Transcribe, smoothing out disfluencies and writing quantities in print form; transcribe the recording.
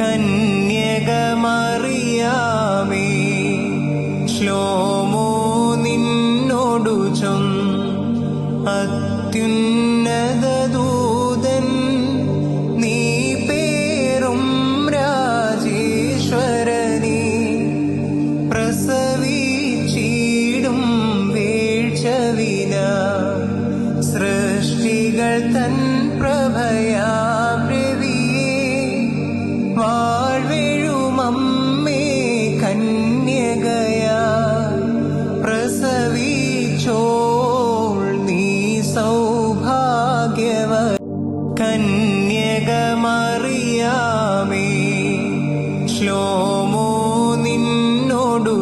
കന്യകമറിയാമേ ശ്ലോമോ നിന്നോടു അത്യുന്നത ദൂതൻ നീ പേറും രാജേശ്വരനീ പ്രസവിച്ചിടും വീഴ്ചവിന സൃഷ്ടികൾ തൻ പ്രഭയാപ്രവിയേ വാഴ്വെഴുമമ്മേ കന്യകയാ പ്രസവിച്ചോൾ നീ സൗഭാഗ്യവ കന്യകമറിയാമേ ശ്ലോമോ നിന്നോടു